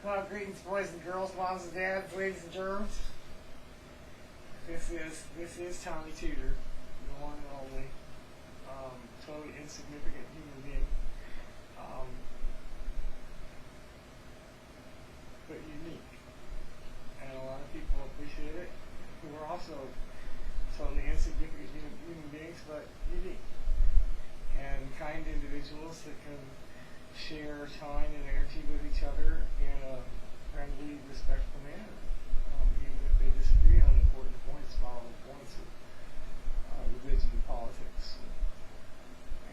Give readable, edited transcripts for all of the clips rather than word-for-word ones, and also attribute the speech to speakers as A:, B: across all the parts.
A: Well, greetings, boys and girls, moms and dads, ladies and germs. This is Tommy Tudor, the one and only, totally insignificant human being, but unique. And a lot of people appreciate it, who are also totally insignificant human beings, but unique. And kind individuals that can share time and energy with each other in a friendly, respectful manner, even if they disagree on important points, volatile points of religion, politics, and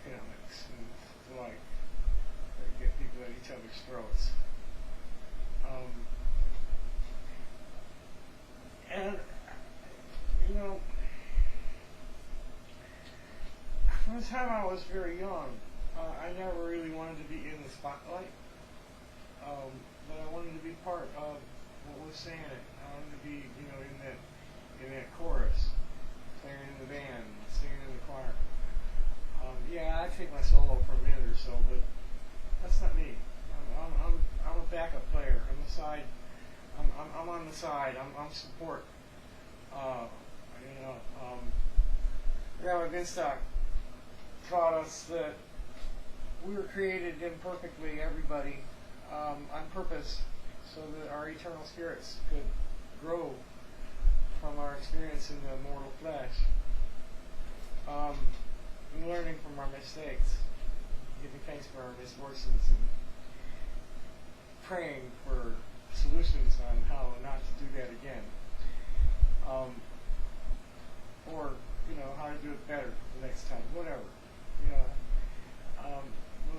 A: economics, and the like, that get people at each other's throats. And, you know, from the time I was very young, I never really wanted to be in the spotlight, but I wanted to be part of what was saying it. I wanted to be, in that chorus, playing in the band, singing in the choir. Yeah, I take my solo for a minute or so, but that's not me. I'm a backup player. I'm the side. I'm on the side. I'm support. Rabbi Binstock taught us that we were created imperfectly, everybody, on purpose, so that our eternal spirits could grow from our experience in the mortal flesh. And learning from our mistakes, giving thanks for our misfortunes, and praying for solutions on how not to do that again. Or, how to do it better the next time, whatever.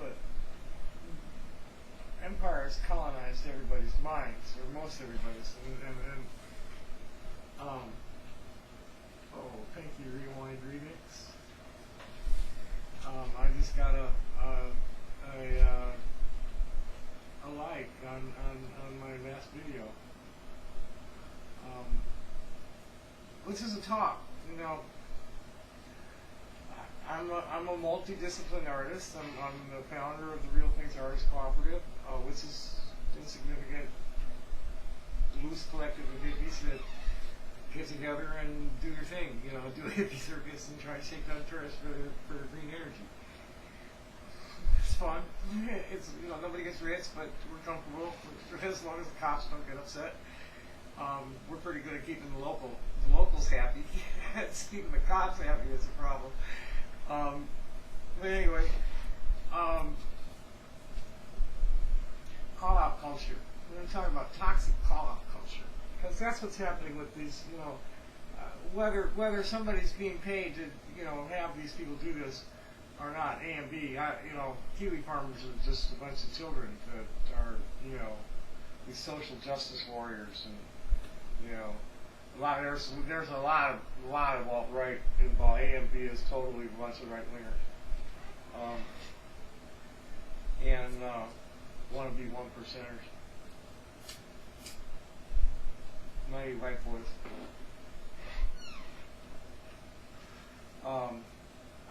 A: But empires colonized everybody's minds, or most everybody's, thank you, Rewind Remix. I just got a like on my last video, which is a talk, I'm a multidisciplinary artist. I'm the founder of the Real Things Artists Cooperative, which is insignificant, loose collective of hippies that get together and do their thing, do a hippie circus and try to shake down tourists for green energy. It's fun. It's nobody gets rich, but we're comfortable as long as the cops don't get upset. We're pretty good at keeping the locals happy. It's keeping the cops happy that's a problem. But anyway, call-out culture. We're going to talk about toxic call-out culture, because that's what's happening with these, whether somebody's being paid to, have these people do this or not, A and B. Kiwi farmers are just a bunch of children that are, these social justice warriors, and, there's a lot of alt-right involved. A and B is totally a bunch of right-wingers, and want to be one percenters. Mighty white boys.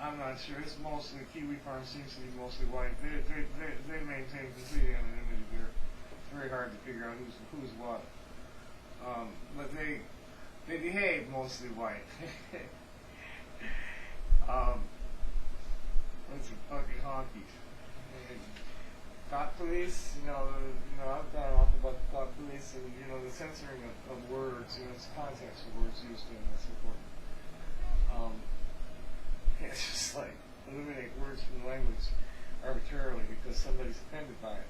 A: I'm not sure. It's mostly Kiwi farm seems to be mostly white. They maintain complete anonymity there. It's very hard to figure out who's what. But they behave mostly white. Bunch of fucking honkies. Thought police, I've got an awful about the thought police, and the censoring of words, it's context of words used in, that's important. It's just like eliminate words from the language arbitrarily because somebody's offended by it.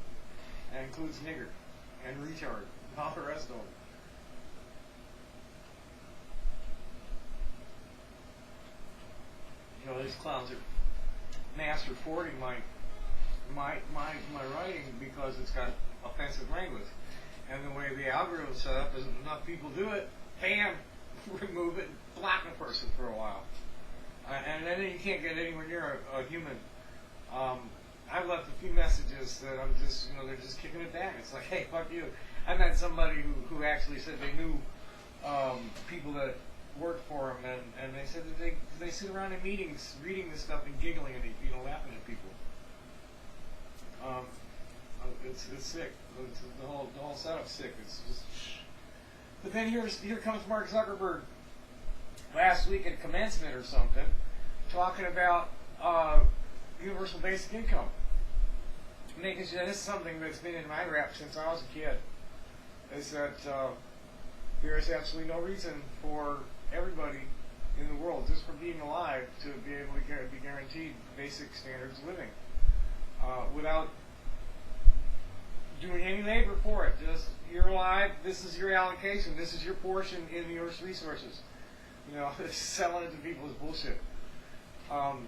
A: That includes nigger and retard and all the rest of them. These clowns are mass reporting my writing because it's got offensive language. And the way the algorithm's set up is enough people do it, bam, remove it, block a person for a while. And then you can't get anywhere near a human. I've left a few messages that I'm just, they're just kicking it back. It's like, hey, fuck you. I met somebody who actually said they knew people that worked for them, and they said that they sit around in meetings reading this stuff and giggling and laughing at people. It's sick. The whole setup's sick. It's just. But then here comes Mark Zuckerberg last week at commencement or something, talking about universal basic income. Making sure this is something that's been in my rap since I was a kid. Is that there is absolutely no reason for everybody in the world, just for being alive, to be able to be guaranteed basic standards of living without doing any labor for it. Just, you're alive, this is your allocation, this is your portion in the Earth's resources. Selling it to people is bullshit. And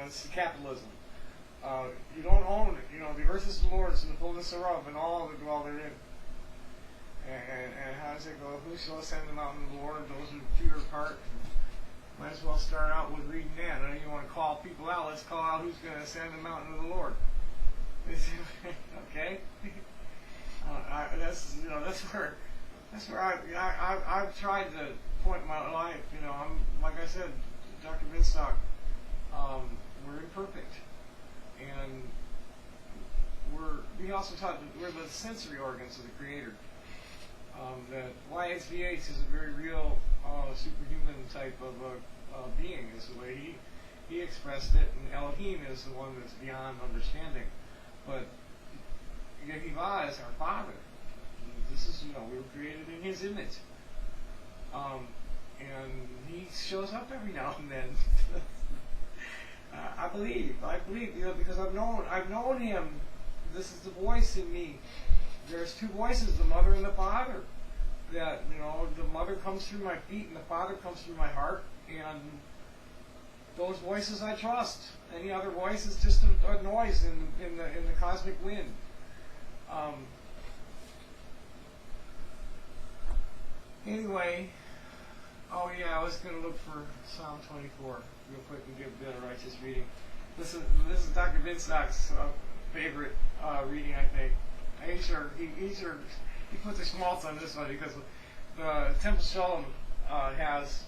A: it's capitalism. You don't own it. The earth is the Lord's and the fullness thereof, and all that dwell therein. And how does it go? Who shall ascend the mountain of the Lord? Those who fear his heart. Might as well start out with reading that. I know you want to call people out. Let's call out who's going to ascend the mountain of the Lord. Okay. That's where I've tried to point my life. I'm, like I said, Dr. Binstock. We're imperfect, and we also taught that we're the sensory organs of the Creator. That YHVH is a very real superhuman type of being, is the way he expressed it, and Elohim is the one that's beyond understanding. But Yehovah is our Father. This is, we were created in His image, and He shows up every now and then. I believe, because I've known Him. This is the voice in me. There's two voices, the mother and the father. That, the mother comes through my feet and the father comes through my heart, and those voices I trust. Any other voice is just a noise in the cosmic wind. Anyway, I was going to look for Psalm 24 real quick and give a bit of righteous reading. This is Dr. Binstock's favorite reading, I think. He put the schmaltz on this one because the Temple Shalom has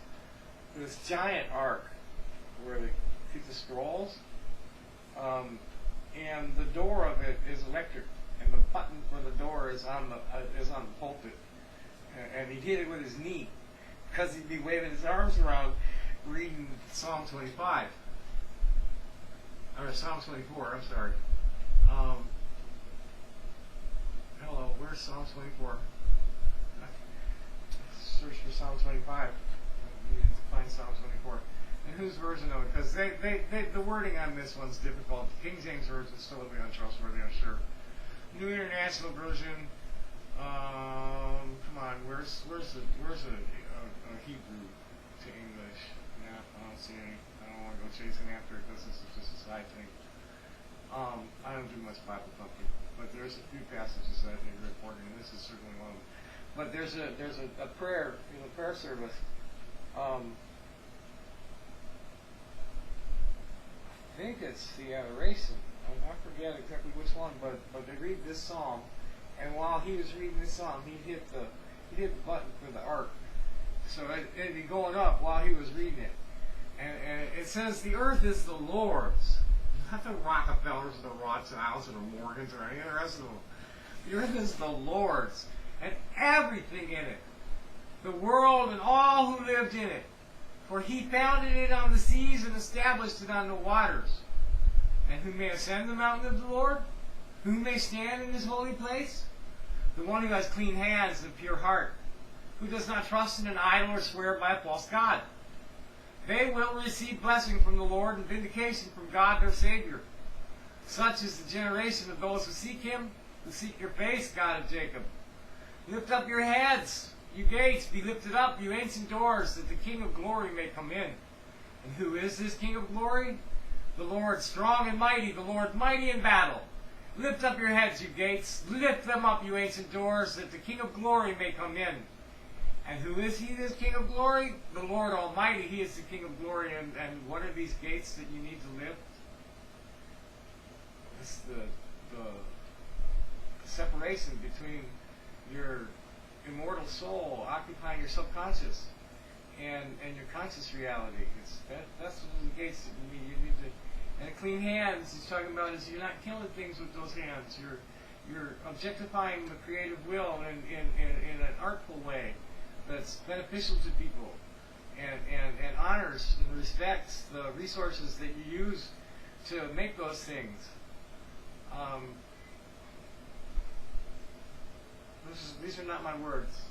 A: this giant ark where they keep the scrolls, and the door of it is electric, and the button for the door is on the pulpit, and he hit it with his knee because he'd be waving his arms around reading Psalm 25 or Psalm 24. I'm sorry. Hello, where's Psalm 24? Search for Psalm 25. You need to find Psalm 24. And whose version of it? Because the wording on this one's difficult. The King James version is totally untrustworthy, I'm sure. New International Version. Come on, where's a Hebrew to English? Yeah, I don't see any. I don't want to go chasing after it because this is just a side thing. I don't do much Bible thumping, but there's a few passages that I think are important, and this is certainly one of them. But there's a prayer in the prayer service. I think it's the adoration. I forget exactly which one, but they read this psalm, and while he was reading this psalm, he hit the button for the ark, so it'd be going up while he was reading it, and it says the earth is the Lord's. Not the Rockefellers or the Rothschilds or the Morgans or any of the rest of them. The earth is the Lord's, and everything in it, the world and all who lived in it. For He founded it on the seas and established it on the waters. And who may ascend the mountain of the Lord? Who may stand in His holy place? The one who has clean hands and a pure heart, who does not trust in an idol or swear by a false god. They will receive blessing from the Lord and vindication from God their Savior. Such is the generation of those who seek Him, who seek your face, God of Jacob. Lift up your heads, you gates, be lifted up, you ancient doors, that the King of glory may come in. And who is this King of glory? The Lord strong and mighty, the Lord mighty in battle. Lift up your heads, you gates, lift them up, you ancient doors, that the King of glory may come in. And who is He, this King of glory? The Lord Almighty, He is the King of glory. And what are these gates that you need to lift? It's the separation between your immortal soul occupying your subconscious and your conscious reality. That's the gates that you need to. And clean hands, he's talking about is you're not killing things with those hands. You're objectifying the creative will in an artful way that's beneficial to people and honors and respects the resources that you use to make those things. These are not my words.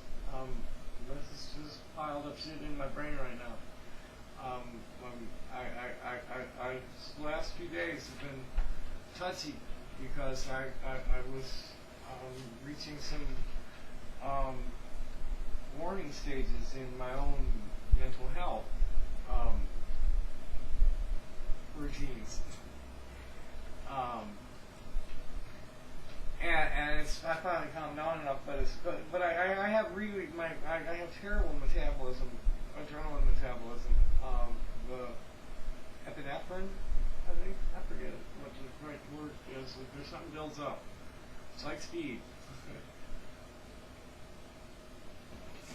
A: This is just piled up shit in my brain right now. The last few days have been touchy because I was reaching some warning stages in my own mental health routines. And I finally calmed down enough, but I have really I have terrible metabolism, adrenaline metabolism. The epinephrine, I think, I forget what the right word is. There's something builds up. It's like speed.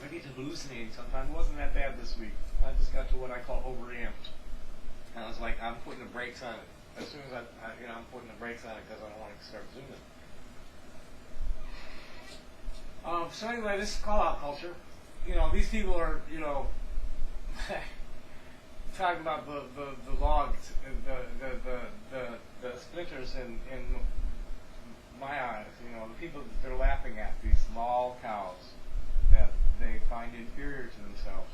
A: I get to hallucinating sometimes. It wasn't that bad this week. I just got to what I call overamped. And I was like, I'm putting the brakes on it. As soon as I'm putting the brakes on it because I don't want to start zooming. So anyway, this is call-out culture. These people are, talking about the logs, the splinters in my eyes. The people that they're laughing at, these small cows that they find inferior to themselves,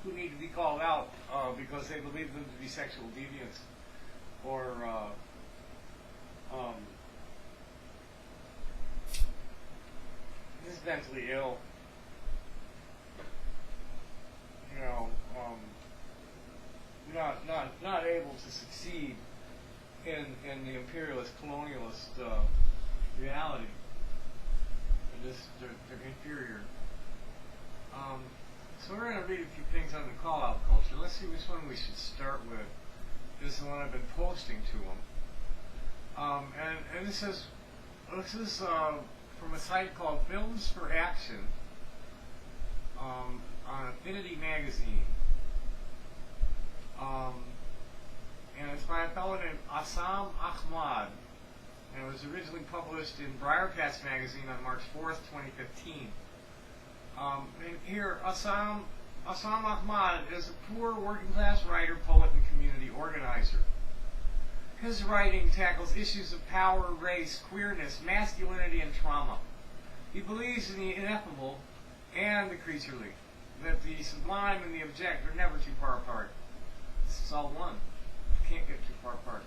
A: who need to be called out because they believe them to be sexual deviants or just mentally ill. Not able to succeed in the imperialist, colonialist reality. They're inferior. So we're going to read a few things on the call-out culture. Let's see which one we should start with. This is the one I've been posting to them. And this is from a site called Films for Action on Affinity Magazine. And it's by a fellow named Assam Ahmad. And it was originally published in Briarpatch Magazine on March 4th, 2015. And here, Assam Ahmad is a poor working-class writer, poet, and community organizer. His writing tackles issues of power, race, queerness, masculinity, and trauma. He believes in the ineffable and the creaturely, that the sublime and the object are never too far apart. This is all one. You can't get too far apart.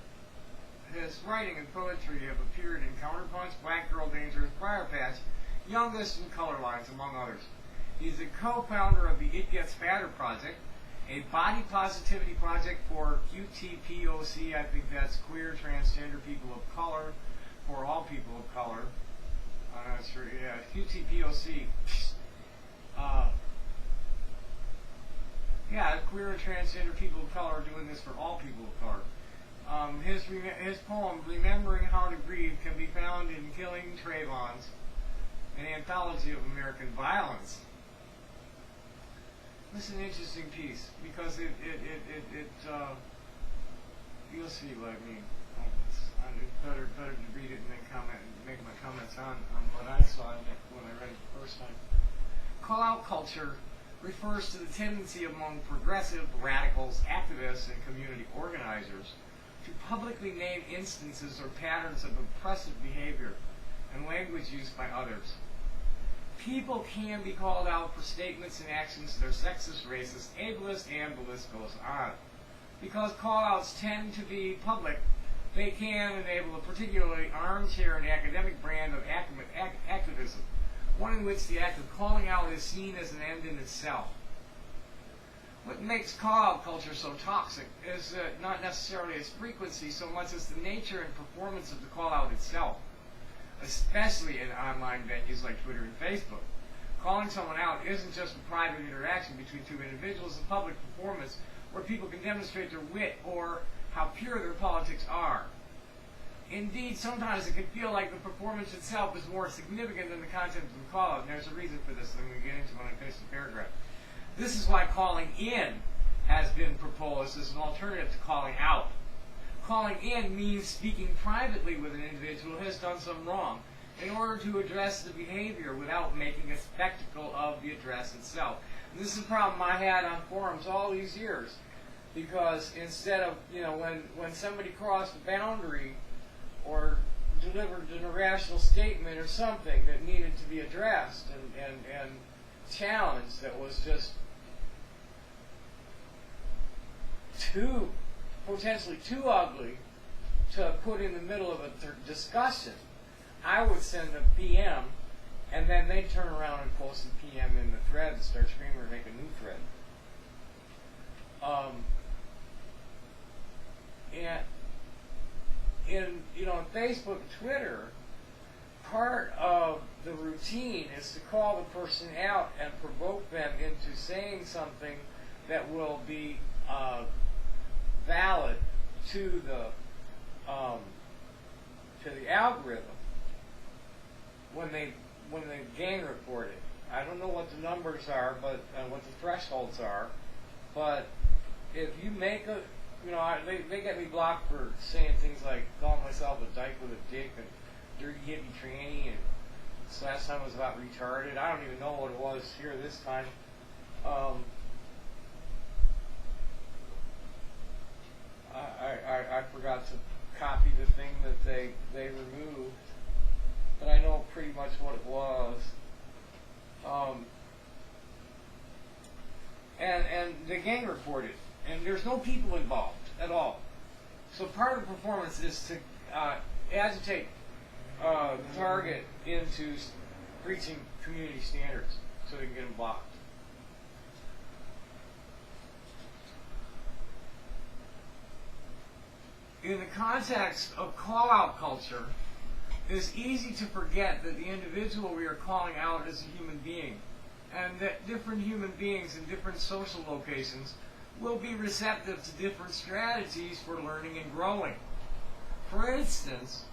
A: His writing and poetry have appeared in Counterpunch, Black Girl Dangerous, Briarpatch, Youngest, and Color Lines, among others. He's a co-founder of the It Gets Fatter Project, a body positivity project for QTPOC, I think that's queer, transgender people of color, for all people of color. I'm not sure, yeah, QTPOC. Yeah, queer and transgender people of color are doing this for all people of color. His poem, Remembering How to Grieve, can be found in Killing Trayvons, an anthology of American violence. This is an interesting piece because you'll see what I mean. It's better to read it and then make my comments on what I saw when I read it the first time. Call-out culture refers to the tendency among progressive radicals, activists, and community organizers to publicly name instances or patterns of oppressive behavior and language used by others. People can be called out for statements and actions that are sexist, racist, ableist, and the list goes on. Because call-outs tend to be public, they can enable a particularly armchair and academic brand of activism, one in which the act of calling out is seen as an end in itself. What makes call-out culture so toxic is not necessarily its frequency so much as the nature and performance of the call-out itself, especially in online venues like Twitter and Facebook. Calling someone out isn't just a private interaction between two individuals. A public performance where people can demonstrate their wit or how pure their politics are. Indeed, sometimes it can feel like the performance itself is more significant than the content of the call-out, and there's a reason for this that I'm going to get into when I finish the paragraph. This is why calling in has been proposed as an alternative to calling out. Calling in means speaking privately with an individual who has done something wrong in order to address the behavior without making a spectacle of the address itself. And this is a problem I had on forums all these years, because instead of, when somebody crossed a boundary or delivered an irrational statement or something that needed to be addressed and challenged, that was just potentially too ugly to put in the middle of a discussion, I would send a PM, and then they'd turn around and post the PM in the thread and start screaming or make a new thread. And in Facebook and Twitter, part of the routine is to call the person out and provoke them into saying something that will be valid to the algorithm when they gang report it. I don't know what the numbers are, but what the thresholds are. But if you make a, they get me blocked for saying things like calling myself a dyke with a dick and dirty hippie tranny, and this last time was about retarded. I don't even know what it was here this time. I forgot to copy the thing that they removed, but I know pretty much what it was. And the gang reported, and there's no people involved at all. So part of the performance is to agitate the target into breaching community standards so they can get them blocked. In the context of call-out culture, it is easy to forget that the individual we are calling out is a human being, and that different human beings in different social locations will be receptive to different strategies for learning and growing. For instance,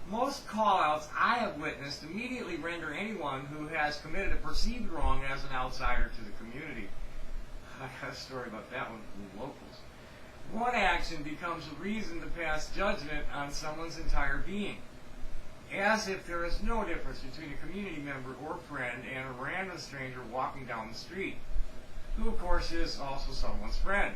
A: most call-outs I have witnessed immediately render anyone who has committed a perceived wrong as an outsider to the community. I got a story about that one from the locals. One action becomes a reason to pass judgment on someone's entire being, as if there is no difference between a community member or friend and a random stranger walking down the street, who of course is also someone's friend.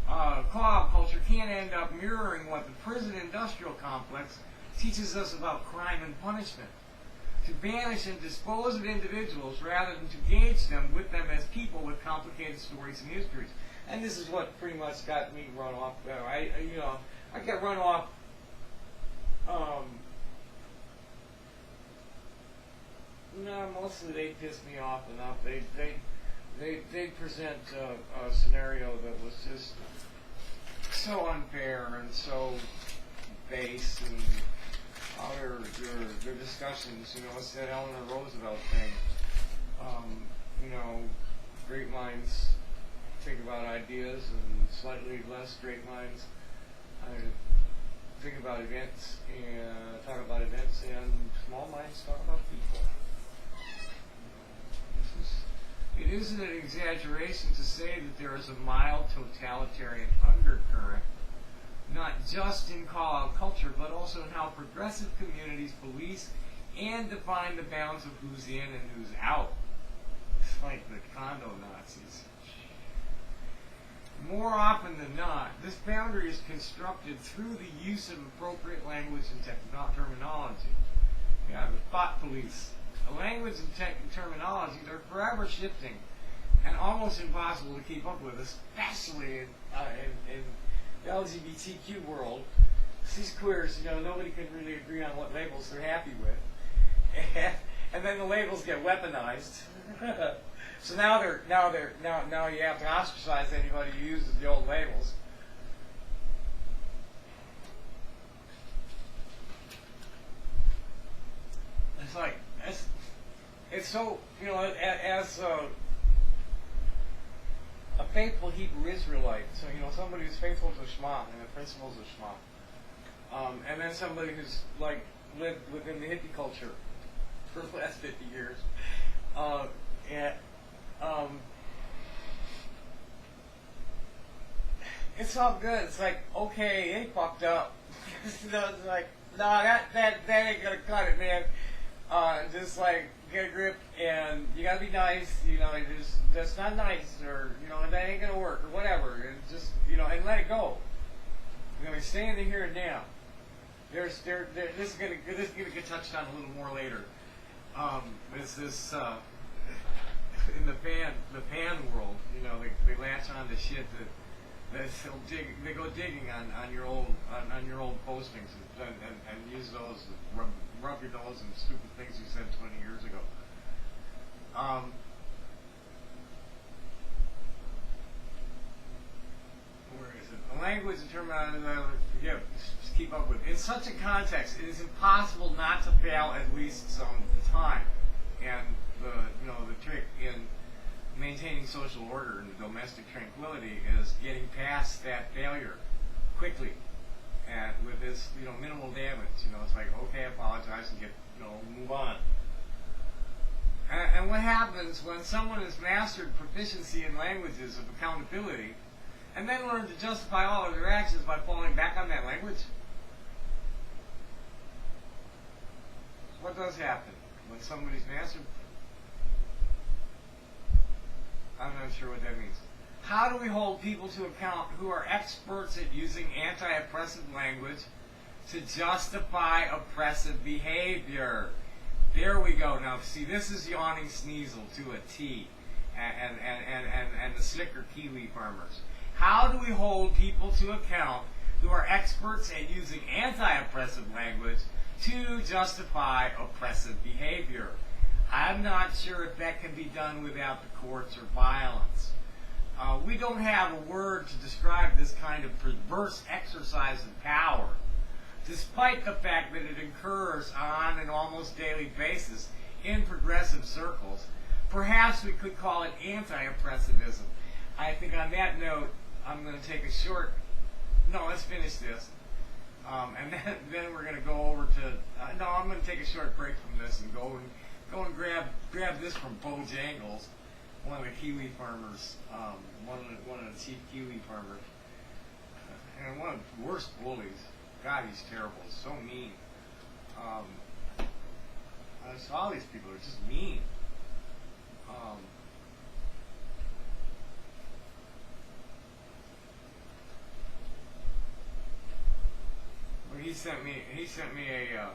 A: Call-out culture can end up mirroring what the prison industrial complex teaches us about crime and punishment, to banish and dispose of individuals rather than to gauge them with them as people with complicated stories and histories. And this is what pretty much got me run off. I got run off. No, mostly they pissed me off enough. They present a scenario that was just so unfair and so base, and all their discussions. It's that Eleanor Roosevelt thing. Great minds think about ideas, and slightly less great minds think about events and talk about events, and small minds talk about people. It isn't an exaggeration to say that there is a mild totalitarian undercurrent, not just in call-out culture, but also in how progressive communities police and define the bounds of who's in and who's out. It's like the condo Nazis. More often than not, this boundary is constructed through the use of appropriate language and terminology. You have the thought police. The language and terminology, they're forever shifting and almost impossible to keep up with, especially in the LGBTQ world. These queers, nobody can really agree on what labels they're happy with, and then the labels get weaponized. So now you have to ostracize anybody who uses the old labels. It's like it's so as a faithful Hebrew Israelite, so somebody who's faithful to Shema and the principles of Shema, and then somebody who's like lived within the hippie culture for the last 50 years, it's all good. It's like, okay, they fucked up. You know, it's like, no, that ain't gonna cut it, man. Just like get a grip, and you gotta be nice. You know, that's not nice, or you know, that ain't gonna work, or whatever. And just and let it go. You know, stay in the here and now. This is gonna get touched on a little more later. It's this in the pan world. You know, they latch on to shit that they go digging on your old postings and use those to rub your nose in stupid things you said 20 years ago. Where is it? A language and terminology, forgive, just keep up with. In such a context, it is impossible not to fail at least some time. And the trick in maintaining social order and domestic tranquility is getting past that failure quickly and with this minimal damage. It's like, okay, apologize and move on. And what happens when someone has mastered proficiency in languages of accountability and then learned to justify all of their actions by falling back on that language? What does happen when somebody's mastered? I'm not sure what that means. How do we hold people to account who are experts at using anti-oppressive language to justify oppressive behavior? There we go. Now, see, this is yawning Sneasel to a T, and the slicker Kiwi farmers. How do we hold people to account who are experts at using anti-oppressive language to justify oppressive behavior? I'm not sure if that can be done without the courts or violence. We don't have a word to describe this kind of perverse exercise of power, despite the fact that it occurs on an almost daily basis in progressive circles. Perhaps we could call it anti-oppressivism. I think on that note, I'm going to take a short... No, let's finish this. And then we're going to go over to... no, I'm going to take a short break from this and go and grab this from Bojangles, one of the Kiwi farmers, one of the chief Kiwi farmers, and one of the worst bullies. God, he's terrible. He's so mean. All these people are just mean. But he sent me a.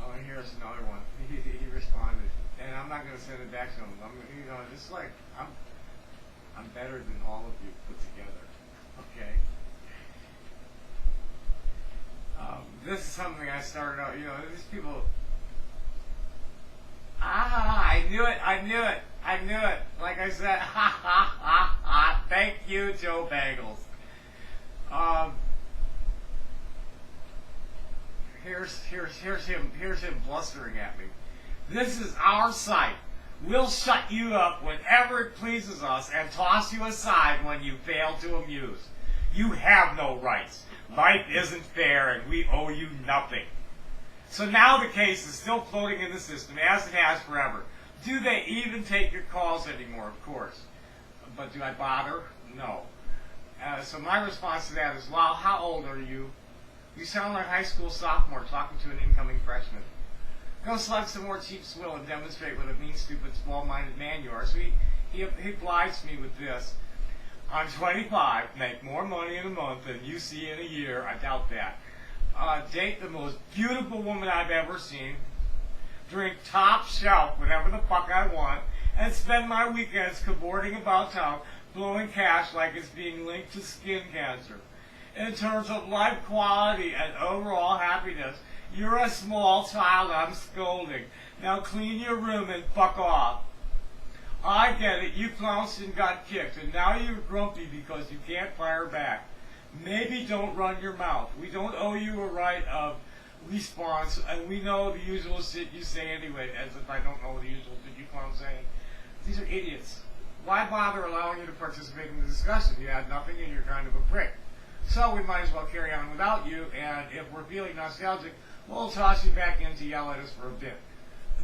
A: Oh, and here's another one. He responded, and I'm not going to send it back to him. Just like I'm better than all of you put together. Okay. This is something I started out. These people. I knew it. Like I said, thank you, Joe Bagels. Here's him blustering at me. This is our site. We'll shut you up whenever it pleases us and toss you aside when you fail to amuse. You have no rights. Life isn't fair and we owe you nothing. So now the case is still floating in the system as it has forever. Do they even take your calls anymore? Of course. But do I bother? No. So my response to that is, well, how old are you? You sound like a high school sophomore talking to an incoming freshman. Go slug some more cheap swill and demonstrate what a mean, stupid, small-minded man you are. So he obliged me with this. I'm 25, make more money in a month than you see in a year. I doubt that. Date the most beautiful woman I've ever seen. Drink top shelf whenever the fuck I want. And spend my weekends cavorting about town, blowing cash like it's being linked to skin cancer. In terms of life quality and overall happiness, you're a small child I'm scolding. Now clean your room and fuck off. I get it, you flounced and got kicked, and now you're grumpy because you can't fire back. Maybe don't run your mouth. We don't owe you a right of response, and we know the usual shit you say anyway, as if I don't know the usual shit you clowns saying. These are idiots. Why bother allowing you to participate in the discussion? You had nothing and you're kind of a prick. So we might as well carry on without you, and if we're feeling nostalgic, we'll toss you back in to yell at us for a bit.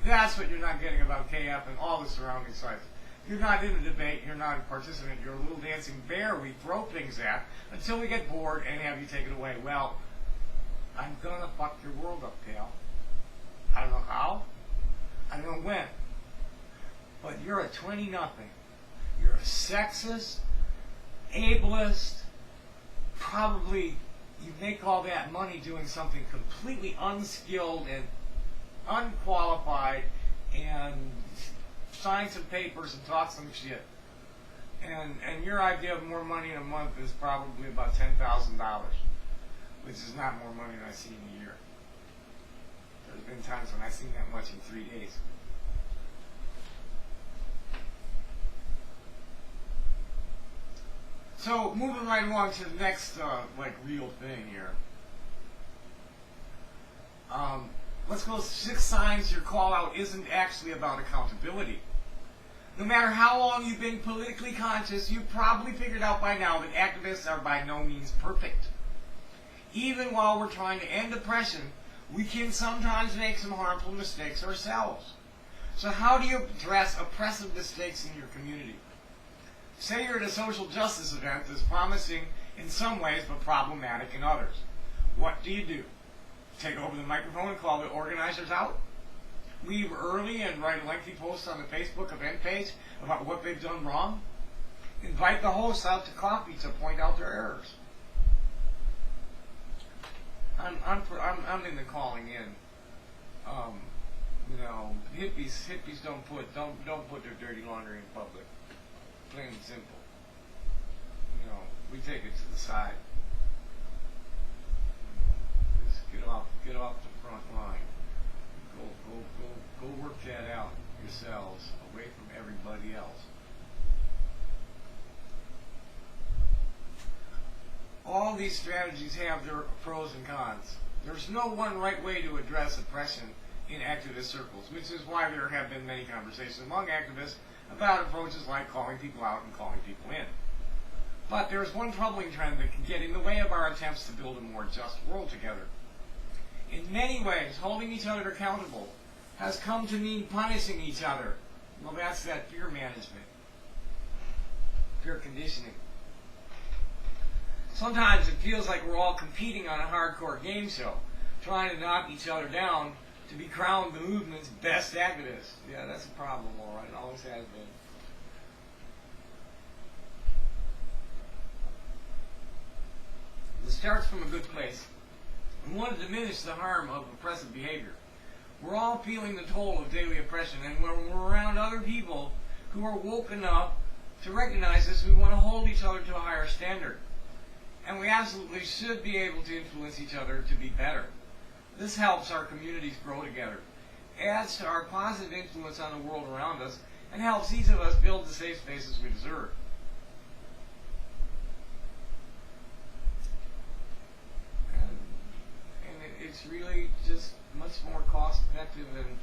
A: That's what you're not getting about KF and all the surrounding sites. You're not in a debate, you're not a participant, you're a little dancing bear we throw things at until we get bored and have you take it away. Well, I'm gonna fuck your world up, pal. I don't know how, I don't know when, but you're a 20-nothing. You're a sexist, ableist, probably you make all that money doing something completely unskilled and unqualified and sign some papers and talk some shit. And your idea of more money in a month is probably about $10,000, which is not more money than I see in a year. There's been times when I've seen that much in 3 days. So, moving right along to the next, real thing here. Let's go 6 signs your call out isn't actually about accountability. No matter how long you've been politically conscious, you've probably figured out by now that activists are by no means perfect. Even while we're trying to end oppression, we can sometimes make some harmful mistakes ourselves. So how do you address oppressive mistakes in your community? Say you're at a social justice event that's promising in some ways but problematic in others. What do? Take over the microphone and call the organizers out? Leave early and write a lengthy post on the Facebook event page about what they've done wrong? Invite the hosts out to coffee to point out their errors. I'm into calling in. Hippies don't put their dirty laundry in public. Plain and simple. We take it to the side. Just get off the front line. Go work that out yourselves, away from everybody else. All these strategies have their pros and cons. There's no one right way to address oppression in activist circles, which is why there have been many conversations among activists about approaches like calling people out and calling people in. But there's one troubling trend that can get in the way of our attempts to build a more just world together. In many ways, holding each other accountable has come to mean punishing each other. Well, that's that fear management, fear conditioning. Sometimes it feels like we're all competing on a hardcore game show, trying to knock each other down to be crowned the movement's best activists. Yeah, that's a problem, all right. It always has been. It starts from a good place. We want to diminish the harm of oppressive behavior. We're all feeling the toll of daily oppression, and when we're around other people who are woke enough to recognize this, we want to hold each other to a higher standard. And we absolutely should be able to influence each other to be better. This helps our communities grow together, adds to our positive influence on the world around us, and helps each of us build the safe spaces we deserve. It's really just much more cost-effective and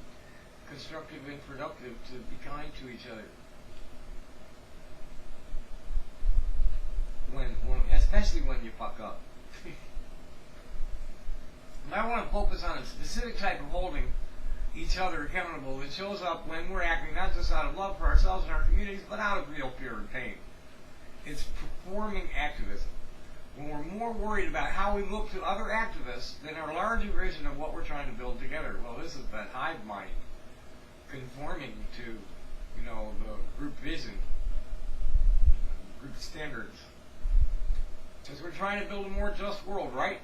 A: constructive and productive to be kind to each other. Especially when you fuck up. And I want to focus on a specific type of holding each other accountable that shows up when we're acting not just out of love for ourselves and our communities, but out of real fear and pain. It's performing activism. When we're more worried about how we look to other activists than our larger vision of what we're trying to build together. Well, this is that hive mind conforming to, the group vision, group standards. Because we're trying to build a more just world, right?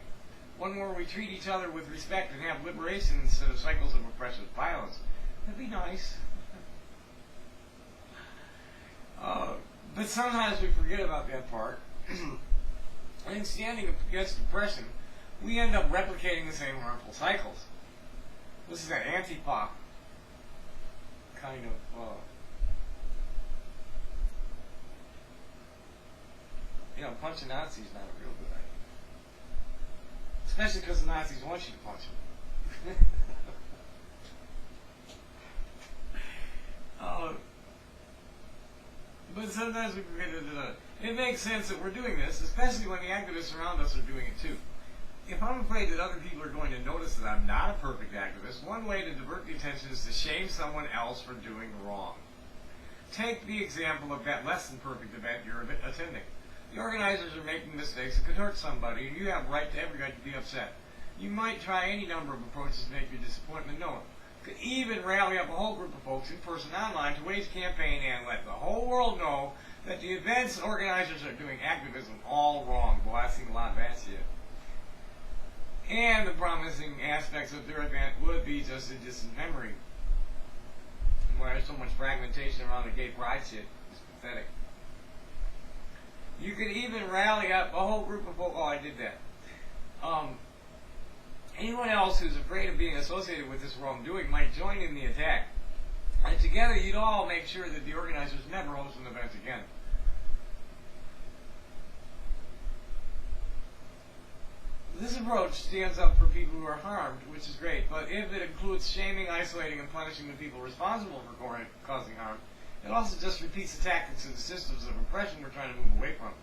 A: One where we treat each other with respect and have liberation instead of cycles of oppressive violence. That'd be nice. But sometimes we forget about that part. And standing against oppression, we end up replicating the same harmful cycles. This is an anti-pop kind of, punching Nazis is not a real good idea. Especially because the Nazis want you to punch them. But sometimes we forget that it makes sense that we're doing this, especially when the activists around us are doing it too. If I'm afraid that other people are going to notice that I'm not a perfect activist, one way to divert the attention is to shame someone else for doing wrong. Take the example of that less than perfect event you're attending. The organizers are making mistakes that could hurt somebody, and you have every right to be upset. You might try any number of approaches to make your disappointment known. You could even rally up a whole group of folks in person online to wage a campaign and let the whole world know that the event's organizers are doing activism all wrong. Boy, I've seen a lot of that shit. And the promising aspects of their event would be just a distant memory. And where there's so much fragmentation around the gay pride shit, it's pathetic. You could even rally up a whole group of folks. Oh, I did that. Anyone else who's afraid of being associated with this wrongdoing might join in the attack. And together you'd all make sure that the organizers never host an event again. This approach stands up for people who are harmed, which is great, but if it includes shaming, isolating, and punishing the people responsible for causing harm, it also just repeats the tactics of the systems of oppression we're trying to move away from.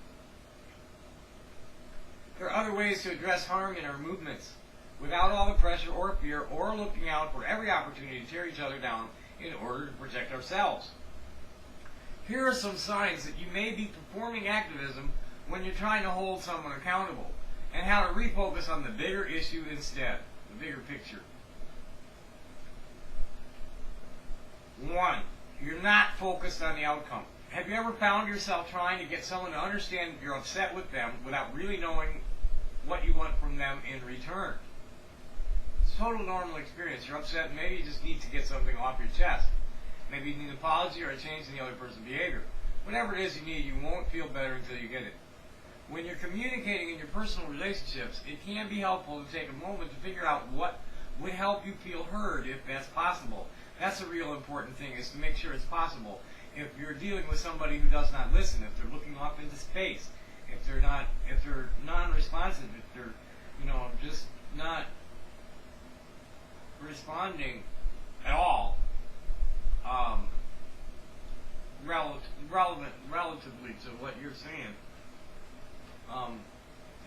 A: There are other ways to address harm in our movements, without all the pressure or fear or looking out for every opportunity to tear each other down in order to protect ourselves. Here are some signs that you may be performing activism when you're trying to hold someone accountable, and how to refocus on the bigger issue instead, the bigger picture. 1. You're not focused on the outcome. Have you ever found yourself trying to get someone to understand that you're upset with them without really knowing what you want from them in return? It's a total normal experience. You're upset and maybe you just need to get something off your chest. Maybe you need an apology or a change in the other person's behavior. Whatever it is you need, you won't feel better until you get it. When you're communicating in your personal relationships, it can be helpful to take a moment to figure out what would help you feel heard if that's possible. That's a real important thing, is to make sure it's possible. If you're dealing with somebody who does not listen, if they're looking off into space, if they're non-responsive, if they're, just not responding at all, relatively to what you're saying,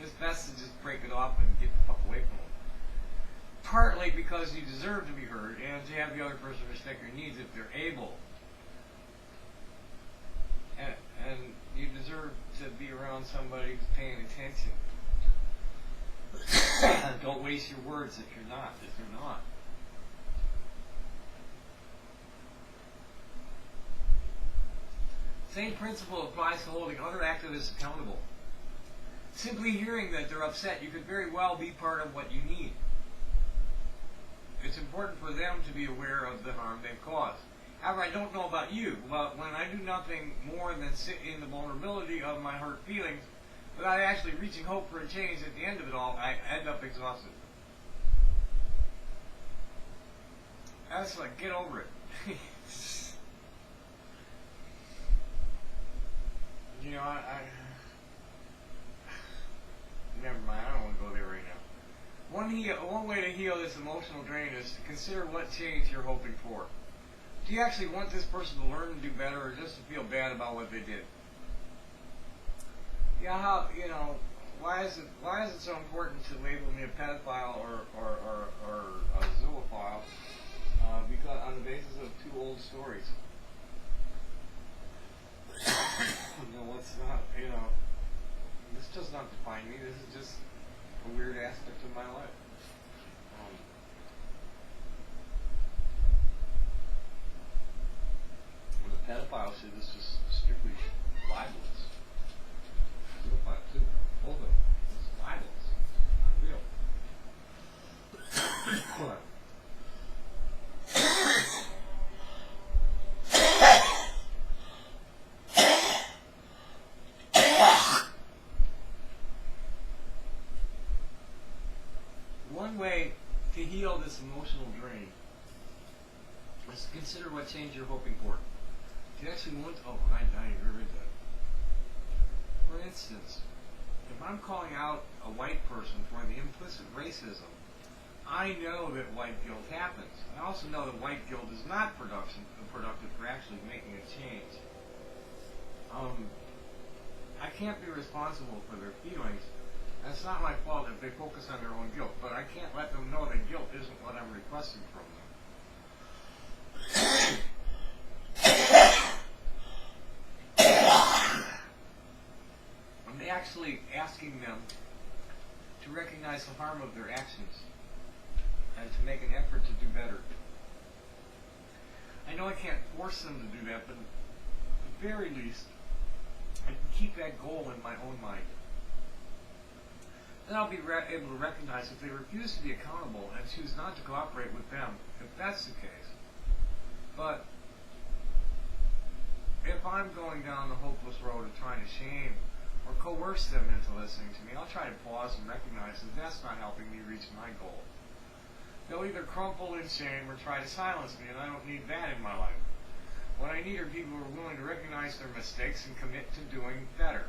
A: it's best to just break it off and get the fuck away from them. Partly because you deserve to be heard and to have the other person respect your needs if they're able. And you deserve to be around somebody who's paying attention. Don't waste your words if you're not. Same principle applies to holding other activists accountable. Simply hearing that they're upset, you could very well be part of what you need. It's important for them to be aware of the harm they've caused. However, I don't know about you, but when I do nothing more than sit in the vulnerability of my hurt feelings without actually reaching hope for a change at the end of it all, I end up exhausted. That's like, get over it. Never mind, I don't want to go there right now. One way to heal this emotional drain is to consider what change you're hoping for. Do you actually want this person to learn and do better, or just to feel bad about what they did? Why is it so important to label me a pedophile or a zoophile? Because on the basis of 2 old stories. This does not define me. This is just a weird aspect of my life. The pedophile shit is just strictly libelous. Zoophile too. Both of them. It's libelous. Not real. What? One way to heal this emotional drain is to consider what change you're hoping for. Do you actually want I agree with that. For instance, if I'm calling out a white person for the implicit racism, I know that white guilt happens. I also know that white guilt is not productive for actually making a change. I can't be responsible for their feelings. And it's not my fault if they focus on their own guilt, but I can't let them know that guilt isn't what I'm requesting from them. asking them to recognize the harm of their actions and to make an effort to do better. I know I can't force them to do that, but at the very least, I can keep that goal in my own mind. Then I'll be able to recognize if they refuse to be accountable and choose not to cooperate with them, if that's the case. But if I'm going down the hopeless road of trying to shame or coerce them into listening to me, I'll try to pause and recognize that that's not helping me reach my goal. They'll either crumple in shame or try to silence me, and I don't need that in my life. What I need are people who are willing to recognize their mistakes and commit to doing better.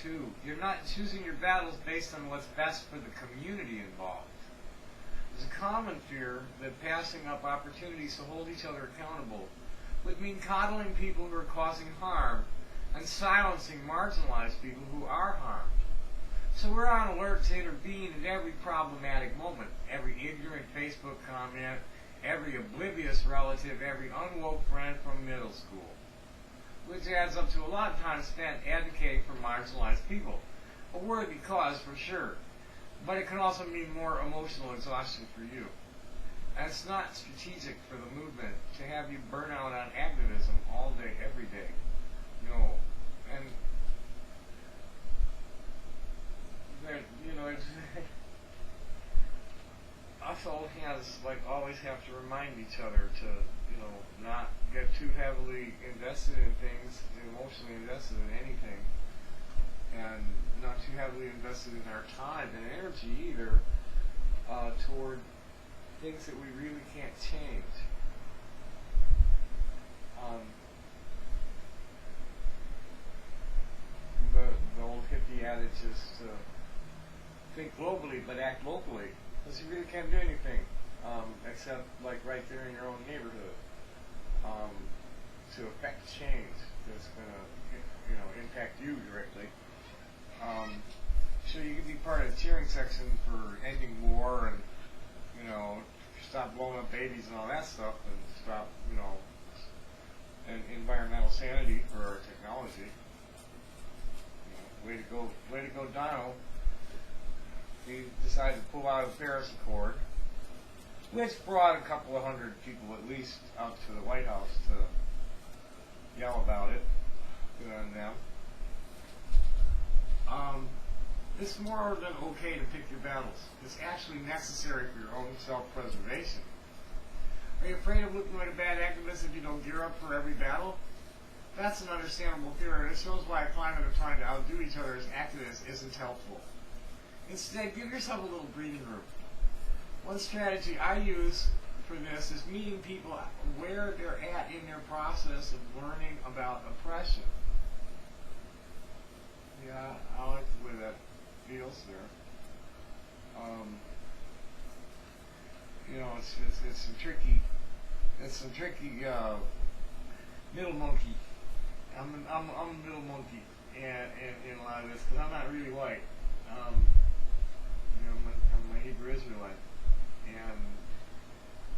A: 2, you're not choosing your battles based on what's best for the community involved. There's a common fear that passing up opportunities to hold each other accountable would mean coddling people who are causing harm and silencing marginalized people who are harmed. So we're on alert to intervene at every problematic moment, every ignorant Facebook comment, every oblivious relative, every unwoke friend from middle school, which adds up to a lot of time spent advocating for marginalized people. A worthy cause for sure, but it can also mean more emotional exhaustion for you. And it's not strategic for the movement to have you burn out on activism all day, every day. No. And us old hands always have to remind each other to, not get too heavily invested in things, emotionally invested in anything, and not too heavily invested in our time and energy either, toward things that we really can't change. The old hippie adage is to think globally but act locally, because you really can't do anything except right there in your own neighborhood to affect change that's going to impact you directly. So you can be part of the cheering section for ending war and stop blowing up babies and all that stuff, and stop and environmental sanity for our technology. Way to go, Donald. He decided to pull out of the Paris Accord, which brought a couple of hundred people at least out to the White House to yell about it. Good on them. It's more than okay to pick your battles. It's actually necessary for your own self-preservation. Are you afraid of looking like a bad activist if you don't gear up for every battle? That's an understandable fear, and it shows why a climate of trying to outdo each other as activists isn't helpful. Instead, give yourself a little breathing room. One strategy I use for this is meeting people where they're at in their process of learning about oppression. Yeah, I like the way that feels there. It's some tricky middle monkey. I'm a middle monkey in a lot of this because I'm not really white. I'm a Hebrew Israelite, and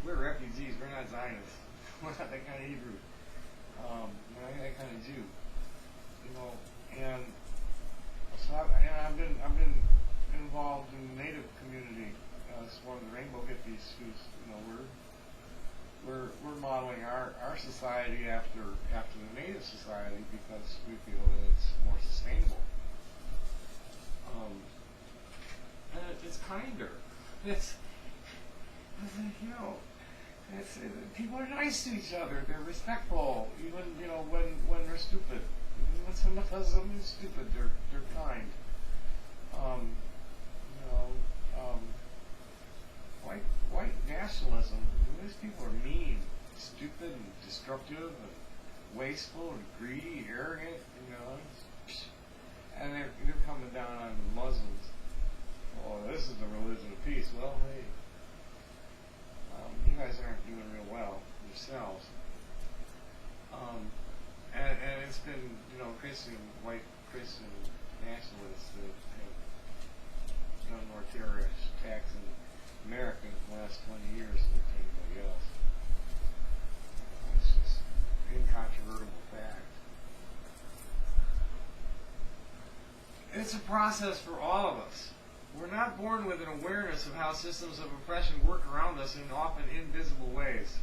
A: we're refugees. We're not Zionists. We're not that kind of Hebrew. We're not that kind of Jew. And so I've been involved in the Native community as one of the Rainbow Hippies, who's we're modeling our society after the Native society because we feel that it's more sustainable. And it's kinder. It's people are nice to each other. They're respectful, even when they're stupid. Even when someone does something stupid, they're kind. White nationalism. These people are mean, stupid, and destructive, and wasteful, and greedy, arrogant. And they're coming down on the Muslims. Oh, this is the religion of peace. Well, hey, you guys aren't doing real well yourselves. And it's been, white Christian nationalists that have done more terrorist attacks in America in the last 20 years than anybody else. It's just incontrovertible fact. it's a process for all of us. We're not born with an awareness of how systems of oppression work around us in often invisible ways.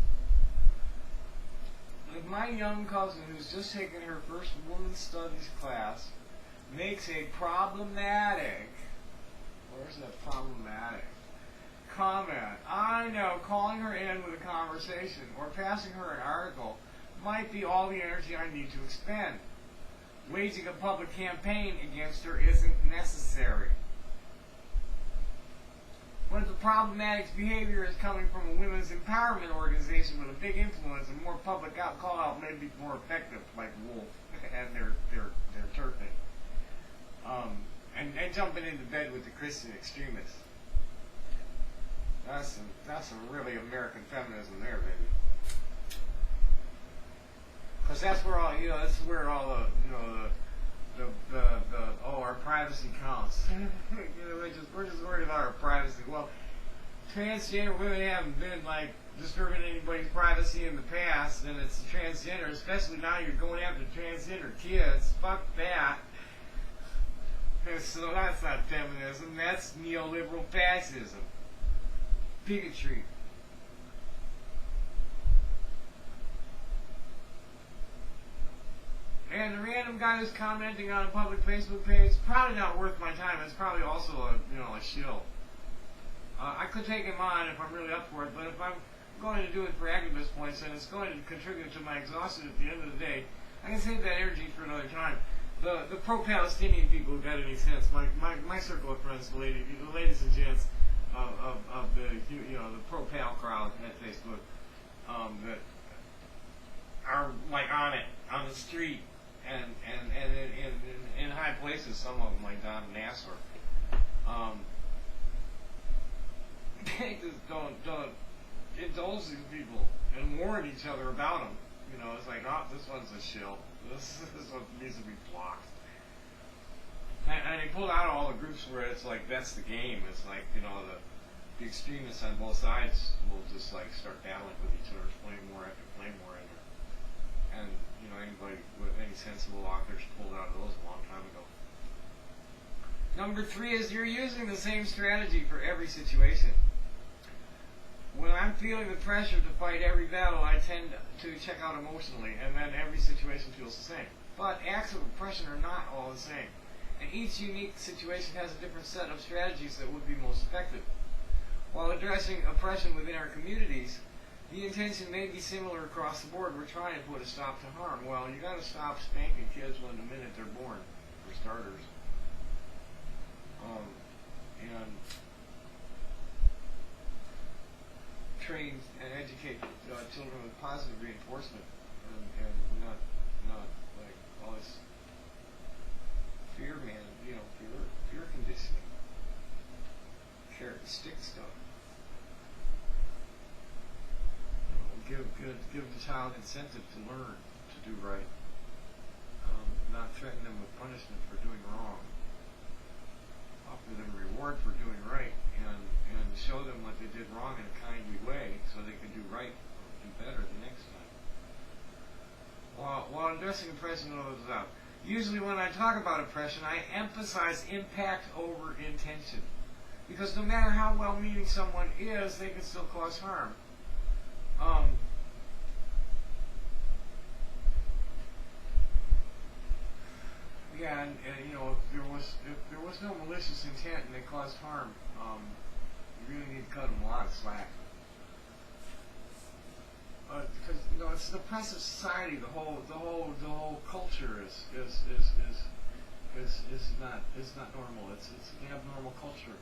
A: Like my young cousin, who's just taken her first women's studies class, makes a problematic, where's that problematic, comment. I know calling her in with a conversation or passing her an article might be all the energy I need to expend. Waging a public campaign against her isn't necessary. When the problematic behavior is coming from a women's empowerment organization with a big influence and more public call out may be more effective, like Wolf and their turfing. And jumping into bed with the Christian extremists. That's some really American feminism there, baby. Because that's where all our privacy counts. We're just worried about our privacy. Well, transgender women haven't been like disturbing anybody's privacy in the past, and it's transgender, especially now you're going after transgender kids. Fuck that. So that's not feminism, that's neoliberal fascism. Bigotry. And the random guy who's commenting on a public Facebook page, probably not worth my time. It's probably also a shill. I could take him on if I'm really up for it, but if I'm going to do it for activist points and it's going to contribute to my exhaustion at the end of the day, I can save that energy for another time. The pro-Palestinian people who got any sense, my circle of friends, the ladies and gents of the pro-Pal crowd at Facebook, that are like on it, on the street, and in high places, some of them like down in Nassau. They just don't indulge these people and warn each other about them. It's like, oh, this one's a shill. This one needs to be blocked. And they pulled out all the groups where it's like, that's the game. It's like, the extremists on both sides will just like start battling with each other, playing more after playing more after. And, anybody with any sensible authors pulled out of those a long time ago. Number 3 is you're using the same strategy for every situation. When I'm feeling the pressure to fight every battle, I tend to check out emotionally, and then every situation feels the same. But acts of oppression are not all the same, and each unique situation has a different set of strategies that would be most effective. While addressing oppression within our communities, the intention may be similar across the board. We're trying to put a stop to harm. Well, you got to stop spanking kids the minute they're born, for starters. And train and educate children with positive reinforcement, and not like all this fear conditioning, carrot and stick stuff. Give the child incentive to learn to do right, not threaten them with punishment for doing wrong. Offer them a reward for doing right, and show them what they did wrong in a kindly way so they can do right or do better the next time. While addressing oppression, usually when I talk about oppression, I emphasize impact over intention. Because no matter how well-meaning someone is, they can still cause harm. And if there was no malicious intent and they caused harm, you really need to cut them a lot of slack. Because it's an oppressive society. The whole culture is not normal. It's an abnormal culture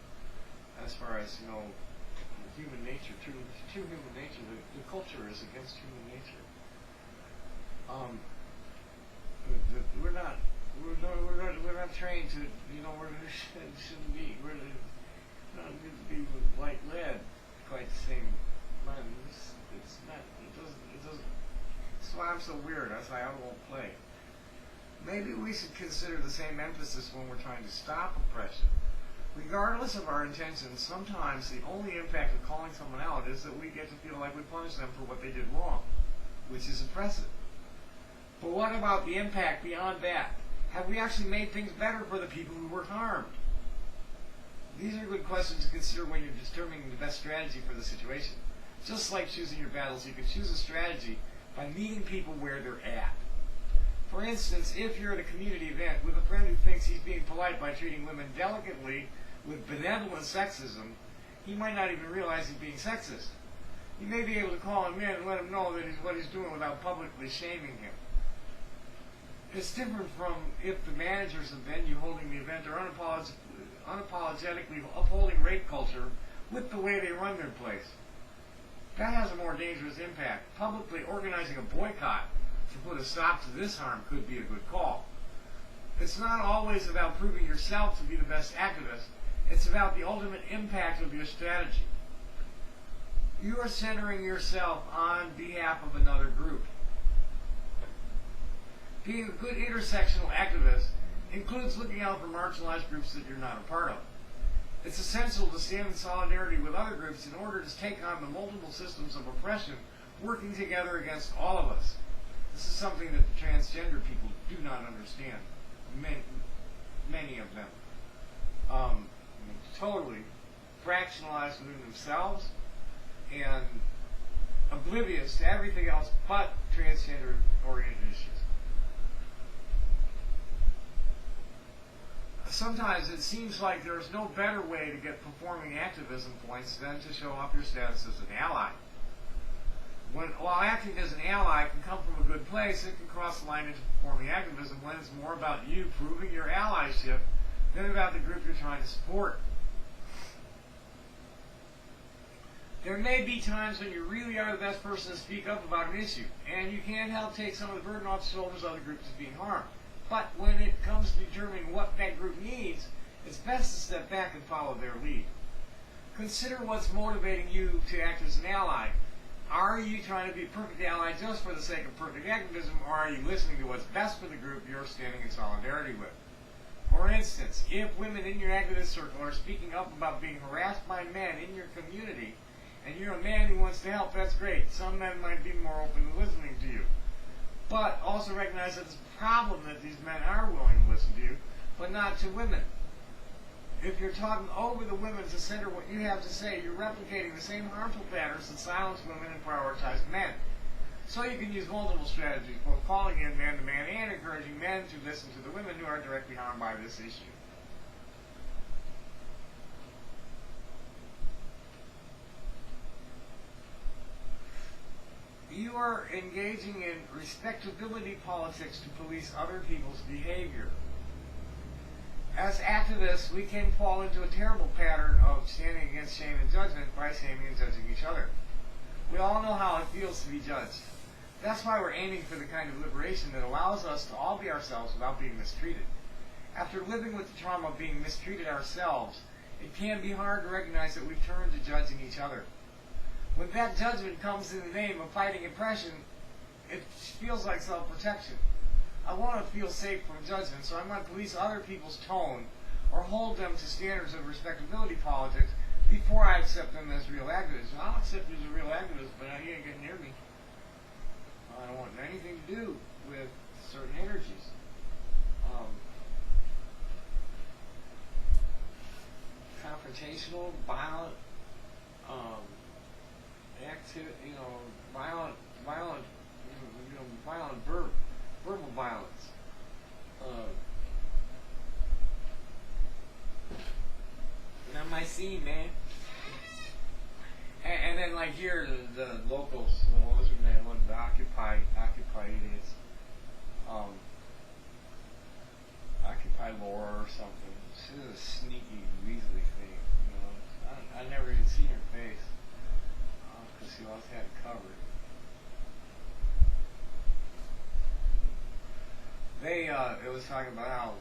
A: as far as human nature. True human nature. The culture is against human nature. We're not trained to, we shouldn't be, we're not going to be with white lead quite the same. That's why I'm so weird. That's why I won't play. Maybe we should consider the same emphasis when we're trying to stop oppression. Regardless of our intentions, sometimes the only impact of calling someone out is that we get to feel like we punished them for what they did wrong, which is oppressive. But what about the impact beyond that? Have we actually made things better for the people who were harmed? These are good questions to consider when you're determining the best strategy for the situation. Just like choosing your battles, you can choose a strategy by meeting people where they're at. For instance, if you're at a community event with a friend who thinks he's being polite by treating women delicately with benevolent sexism, he might not even realize he's being sexist. You may be able to call him in and let him know that he's what he's doing without publicly shaming him. It's different from if the managers of the venue holding the event are unapologetically upholding rape culture with the way they run their place. That has a more dangerous impact. Publicly organizing a boycott to put a stop to this harm could be a good call. It's not always about proving yourself to be the best activist. It's about the ultimate impact of your strategy. You are centering yourself on behalf of another group. Being a good intersectional activist includes looking out for marginalized groups that you're not a part of. It's essential to stand in solidarity with other groups in order to take on the multiple systems of oppression working together against all of us. This is something that the transgender people do not understand. Many of them. Totally fractionalized within themselves and oblivious to everything else but transgender-oriented issues. Sometimes it seems like there's no better way to get performing activism points than to show off your status as an ally. While acting as an ally can come from a good place, it can cross the line into performing activism when it's more about you proving your allyship than about the group you're trying to support. There may be times when you really are the best person to speak up about an issue, and you can help take some of the burden off the shoulders of other groups being harmed. But when it comes to determining what that group needs, it's best to step back and follow their lead. Consider what's motivating you to act as an ally. Are you trying to be a perfect ally just for the sake of perfect activism, or are you listening to what's best for the group you're standing in solidarity with? For instance, if women in your activist circle are speaking up about being harassed by men in your community, and you're a man who wants to help, that's great. Some men might be more open to listening to you. But also recognize that it's a problem that these men are willing to listen to you, but not to women. If you're talking over the women to center what you have to say, you're replicating the same harmful patterns that silence women and prioritize men. So you can use multiple strategies, both calling in man to man and encouraging men to listen to the women who are directly harmed by this issue. You are engaging in respectability politics to police other people's behavior. As activists, we can fall into a terrible pattern of standing against shame and judgment by shaming and judging each other. We all know how it feels to be judged. That's why we're aiming for the kind of liberation that allows us to all be ourselves without being mistreated. After living with the trauma of being mistreated ourselves, it can be hard to recognize that we've turned to judging each other. When that judgment comes in the name of fighting oppression, it feels like self-protection. I want to feel safe from judgment, so I might police other people's tone or hold them to standards of respectability politics before I accept them as real activists. I'll accept you as a real activist, but he ain't getting near me. I don't want anything to do with certain energies. Confrontational, violent, verbal violence. Not my scene, man. And then like here, the locals, what was her name? The Occupy idiots. Occupy Laura or something. She's a sneaky, weaselly thing, you know. I never even seen her face. Because she always had it covered. It was talking about how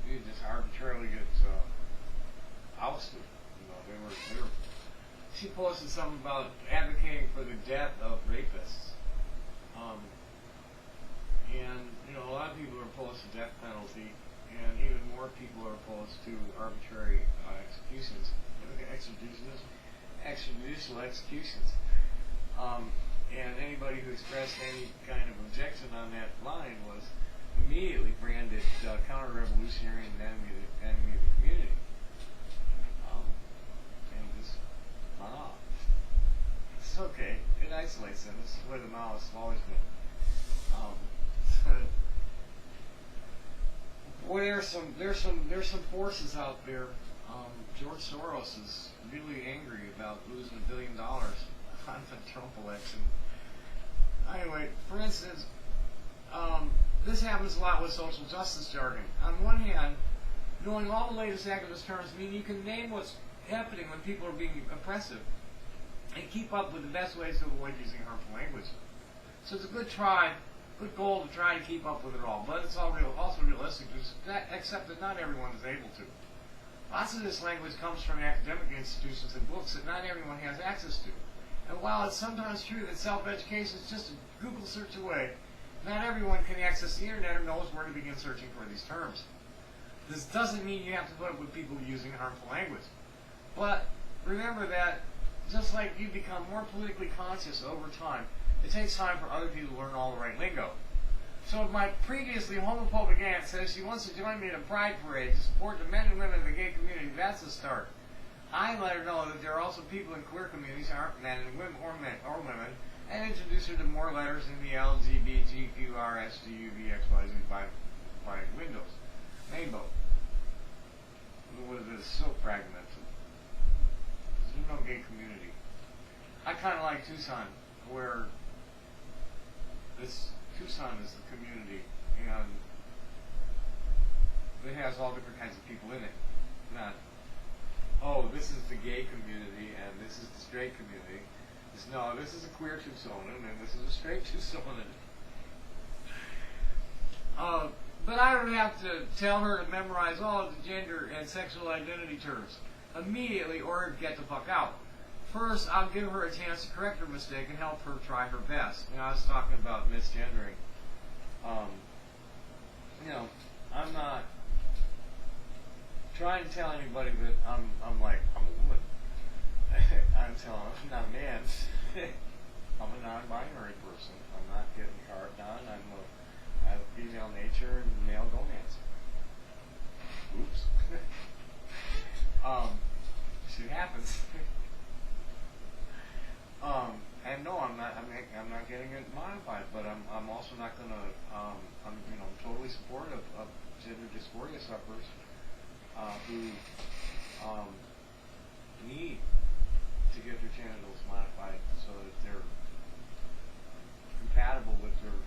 A: you just arbitrarily get ousted. You know, they were. She posted something about advocating for the death of rapists. And you know, a lot of people are opposed to death penalty, and even more people are opposed to arbitrary executions, extrajudicial executions. and anybody who expressed any kind of objection on that line was immediately branded counter-revolutionary and enemy of the community. And just run off. It's okay. It isolates them. This is where the Maoists have always been. Boy, there's some forces out there. George Soros is really angry about losing $1 billion on the Trump election. Anyway, for instance, this happens a lot with social justice jargon. On one hand, knowing all the latest activist terms mean you can name what's happening when people are being oppressive and keep up with the best ways to avoid using harmful language. So it's a good goal to try to keep up with it all, but it's also realistic to accept that not everyone is able to. Lots of this language comes from academic institutions and books that not everyone has access to. And while it's sometimes true that self-education is just a Google search away, not everyone can access the internet or knows where to begin searching for these terms. This doesn't mean you have to put up with people using harmful language. But remember that just like you become more politically conscious over time, it takes time for other people to learn all the right lingo. So if my previously homophobic aunt says she wants to join me in a pride parade to support the men and women of the gay community, that's a start. I let her know that there are also people in queer communities who aren't men and women or women, and introduce her to more letters in the LGBTQRSTUVXYZ by Windows. Rainbow. What is this? So fragmented. There's no gay community. I kind of like Tucson, where Tucson is the community, and it has all different kinds of people in it. Not, oh, this is the gay community, and this is the straight community. No, this is a queer Tucsonan, and this is a straight Tucsonan. But I don't have to tell her to memorize all of the gender and sexual identity terms immediately or get the fuck out. First, I'll give her a chance to correct her mistake and help her try her best. I was talking about misgendering. I'm not trying to tell anybody that I'm a woman. I'm not a man. I'm a non-binary person. I'm not getting carved on. I have female nature and male gonads. Oops. Shit happens. And no, I'm not getting it modified, but I'm also not gonna. I'm totally supportive of gender dysphoria sufferers who need to get their genitals modified so that they're compatible with their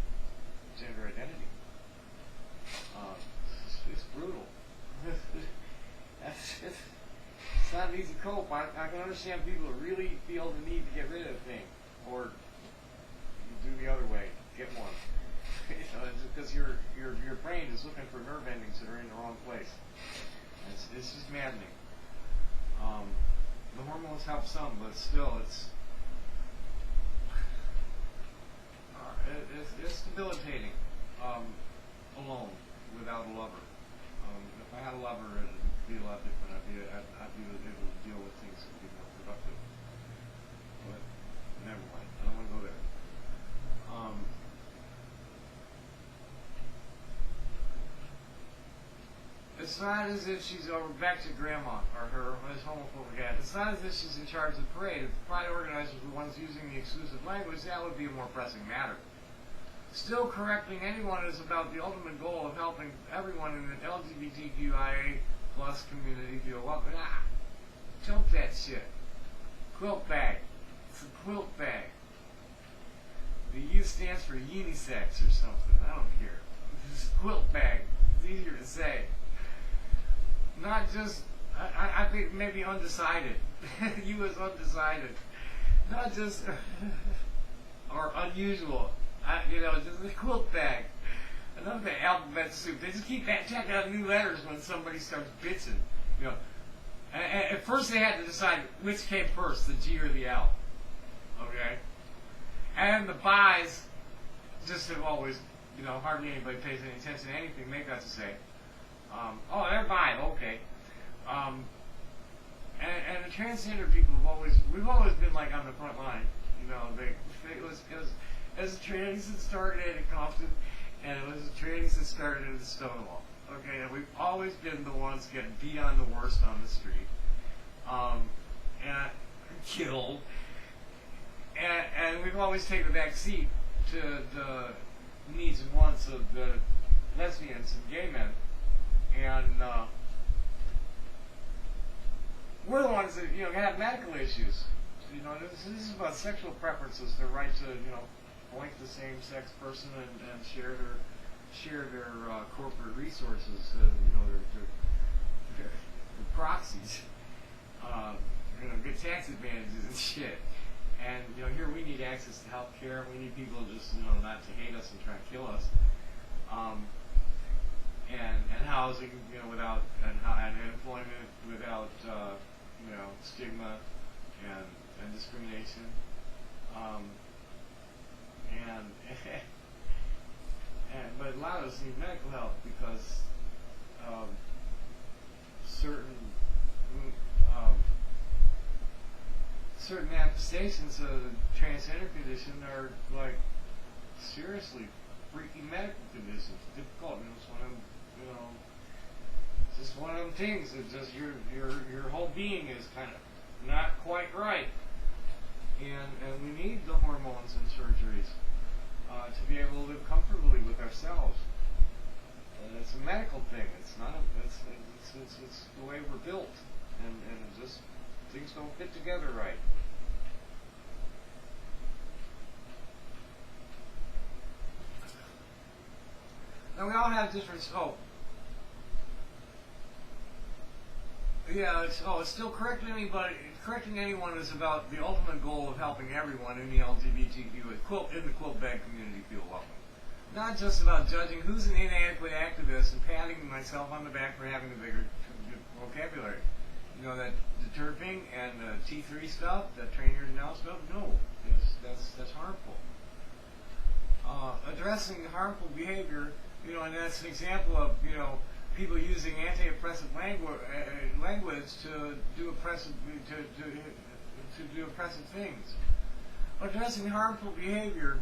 A: gender identity. It's brutal. It's not an easy cope. I can understand people who really feel the need to get rid of a thing, or do the other way, get one. It's because your brain is looking for nerve endings that are in the wrong place. It's just maddening. The hormones help some, but still, it's debilitating alone without a lover. If I had a lover, it would be a lot different. I'd be able to deal with things that would be more productive. But never mind. I don't want to go there. It's not as if she's over back to grandma or her as homophobic aunt. It's not as if she's in charge of the parade. If the pride organizers were the ones using the exclusive language, that would be a more pressing matter. Still, correcting anyone is about the ultimate goal of helping everyone in the LGBTQIA plus community feel welcome. Choke that shit. Quilt bag. It's a quilt bag. The U stands for unisex or something. I don't care. It's a quilt bag. It's easier to say. Not just, I think maybe undecided. You as undecided. Not just, or unusual. Just a quilt bag. Another thing, alphabet soup. They just keep checking out new letters when somebody starts bitching. At first they had to decide which came first, the G or the L. Okay? And the buys just have always, hardly anybody pays any attention to anything they've got to say. Oh, they're bi, okay. And the transgender people we've always been like on the front line. You know, it was trainings that started in Compton, and it was trainings that started in Stonewall. Okay, and we've always been the ones getting beat on the worst on the street, and killed, and we've always taken the back seat to the needs and wants of the lesbians and gay men, and we're the ones that have medical issues. You know, this is about sexual preferences, their right to boink the same-sex person and share their corporate resources, their proxies, get tax advantages and shit. And here we need access to health care. We need people just not to hate us and try and kill us. And housing, without and employment without stigma and discrimination. But a lot of us need medical help because certain manifestations of the transgender condition are like seriously freaky medical conditions. Difficult. It's one of them, just one of them things. It's just your whole being is kind of not quite right, and we need the hormones and surgeries to be able to live comfortably with ourselves. And it's a medical thing. It's not. It's the way we're built, and just things don't fit together right. And we all have different. It's still correcting anybody. Correcting anyone is about the ultimate goal of helping everyone in the LGBTQ in the quilt bag community feel welcome. Not just about judging who's an inadequate activist and patting myself on the back for having a bigger vocabulary. That the terping and the T3 stuff, that trainer now stuff. No, that's harmful. Addressing harmful behavior, and that's an example of people using anti-oppressive language to do oppressive things. Addressing harmful behavior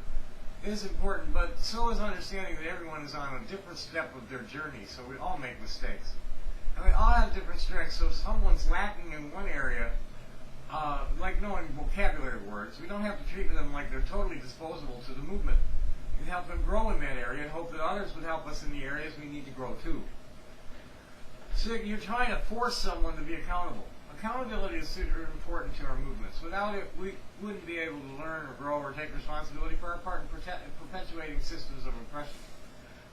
A: is important, but so is understanding that everyone is on a different step of their journey, so we all make mistakes. And we all have different strengths, so if someone's lacking in one area, like knowing vocabulary words, we don't have to treat them like they're totally disposable to the movement. We can help them grow in that area and hope that others would help us in the areas we need to grow too. So you're trying to force someone to be accountable. Accountability is super important to our movements. Without it, we wouldn't be able to learn or grow or take responsibility for our part in perpetuating systems of oppression.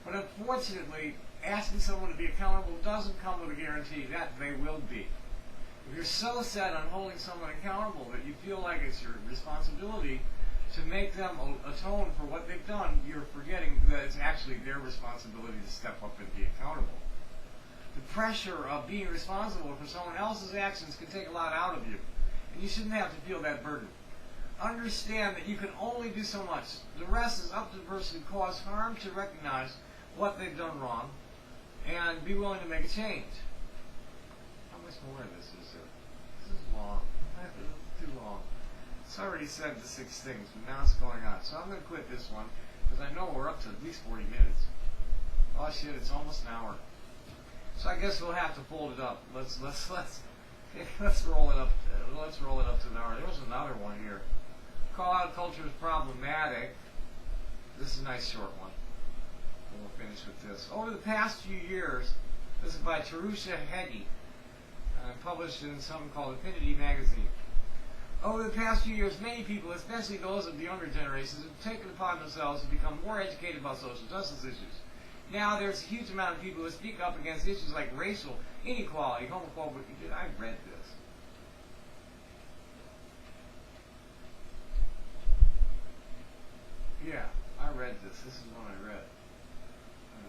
A: But unfortunately, asking someone to be accountable doesn't come with a guarantee that they will be. If you're so set on holding someone accountable that you feel like it's your responsibility to make them atone for what they've done, you're forgetting that it's actually their responsibility to step up and be accountable. The pressure of being responsible for someone else's actions can take a lot out of you, and you shouldn't have to feel that burden. Understand that you can only do so much. The rest is up to the person who caused harm to recognize what they've done wrong and be willing to make a change. How much more of this is there? This is long. Too long. It's already said the 6 things, but now it's going on. So I'm going to quit this one because I know we're up to at least 40 minutes. Oh shit, it's almost an hour. So I guess we'll have to fold it up. Let's roll it up. Let's roll it up to an hour. There was another one here. Call out culture is problematic. This is a nice short one. And we'll finish with this. Over the past few years, this is by Terusha Heggie, published in something called Affinity Magazine. Over the past few years, many people, especially those of the younger generations, have taken upon themselves to become more educated about social justice issues. Now there's a huge amount of people who speak up against issues like racial inequality, homophobia. I read this. Yeah, I read this. This is one I read.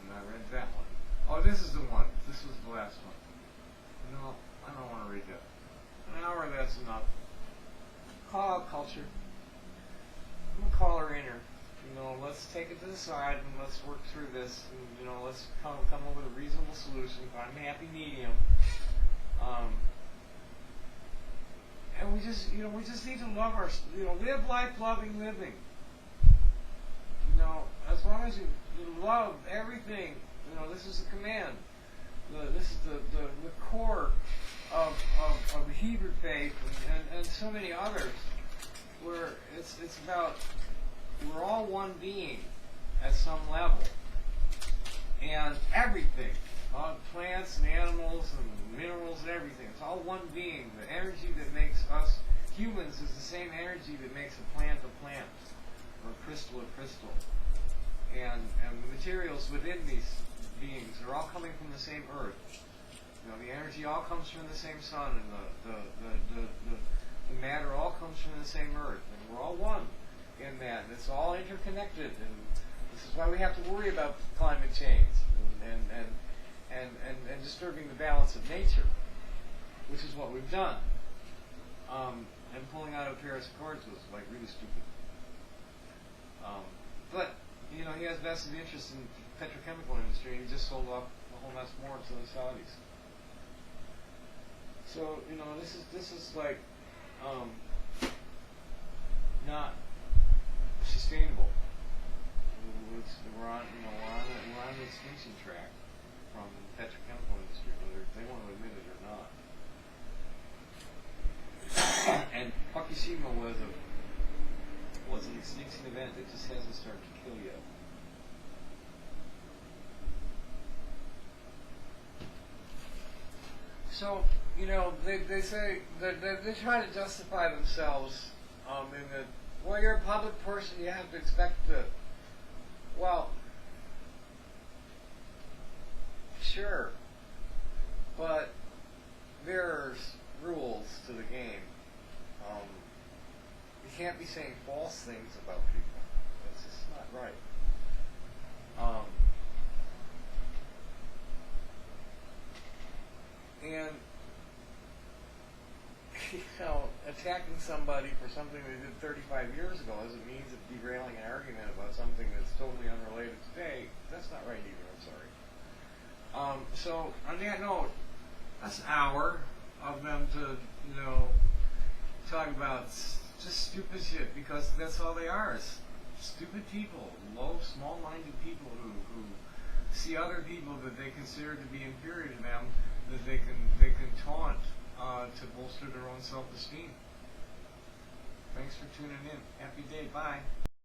A: And I read that one. Oh, this is the one. This was the last one. No, I don't want to read that. An hour, that's enough. Call out culture. I'm going to call her in here. Let's take it to the side and let's work through this. And, let's come up with a reasonable solution, find a happy medium. And we we just need to love live life loving living. As long as you love everything, this is a command. This is the core of the Hebrew faith and so many others, where it's about we're all one being at some level, and everything, plants and animals and minerals and everything, it's all one being. The energy that makes us humans is the same energy that makes a plant, or a crystal. And the materials within these beings are all coming from the same earth. The energy all comes from the same sun, and the matter all comes from the same earth, and we're all one in that, and it's all interconnected. And this is why we have to worry about climate change and disturbing the balance of nature, which is what we've done. And pulling out of Paris Accords was really stupid. But he has vested interest in the petrochemical industry, and he just sold off a whole mess more to the Saudis. So this is like not sustainable. We're on the extinction track from the petrochemical industry, whether they want to admit it or not. And Fukushima was an extinction event. It just hasn't started to kill yet. So, they say that they try to justify themselves in that, well, you're a public person, you have to expect to, well, sure, but there's rules to the game. You can't be saying false things about people. That's just not right. And attacking somebody for something they did 35 years ago as a means of derailing an argument about something that's totally unrelated today, that's not right either. I'm sorry. So on that note, that's an hour of them to talk about just stupid shit, because that's all they are. It's stupid people, low, small-minded people who see other people that they consider to be inferior to them, that they can taunt to bolster their own self-esteem. Thanks for tuning in. Happy day. Bye.